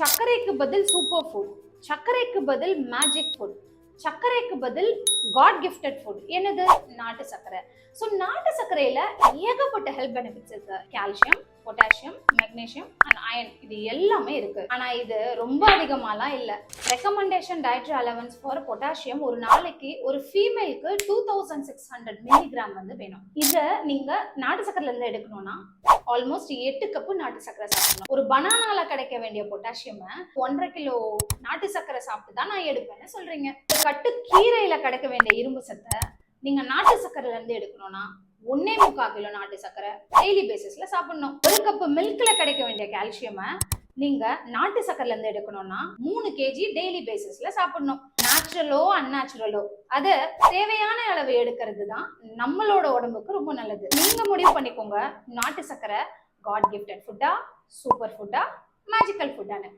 சர்க்கரைக்கு பதில் super food, சர்க்கரைக்கு பதில் மேஜிக் ஃபுட், சர்க்கரைக்கு பதில் காட் கிஃப்டட் ஃபுட் என்னது? நாட்டு சர்க்கரை. ஸோ நாட்டு சர்க்கரையில ஏகப்பட்ட ஹெல்த் பெனிஃபிட்ஸ் இருக்கு. Calcium, potassium, magnesium and iron, இது எல்லாமே இருக்கு. ஆனா இது ரொம்ப அதிகமாலாம் இல்ல. Recommendation dietary allowance for potassium ஒரு நாளைக்கு ஒரு ஃபீமேலுக்கு 2600 மில்லிகிராம் வந்து வேணும். இத நீங்க நாட்டு சர்க்கரையில இருந்து எடுக்கணும்னா ஆல்மோஸ்ட் 8 கப்பு நாட்டு சர்க்கரை சாப்பிடணும். ஒரு பனானால கிடைக்க வேண்டிய பொட்டாசியம் 1.5 கிலோ நாட்டு சர்க்கரை சாப்பிட்டு தான் நான் எடுப்பேன்னு சொல்றீங்க. கட்டு கீரையில கிடைக்க வேண்டிய இரும்பு சத்தை நீங்க நாட்டு சர்க்கரையில இருந்து எடுக்கணும்னா 1.25 கிலோ நாட்டு சர்க்கரை டெய்லி பேசிஸ்ல சாப்பிடணும். ஒரு கப்பு மில்க்ல கிடைக்க வேண்டிய கால்சியம் நீங்க நாட்டு சர்க்கரையில இருந்து எடுக்கணும்னா 3 கேஜி டெய்லி பேசிஸ்ல சாப்பிடணும். நேச்சுரலோ அன்நேச்சுரலோ அது தேவையான அளவு எடுக்கிறது தான் நம்மளோட உடம்புக்கு ரொம்ப நல்லது. நீங்க முடிவு பண்ணிக்கோங்க, நாட்டு சர்க்கரை காட் கிஃப்டட் ஃபுட்டா, சூப்பர் ஃபுட்டா, மேஜிக்கல் ஃபுட்டானு.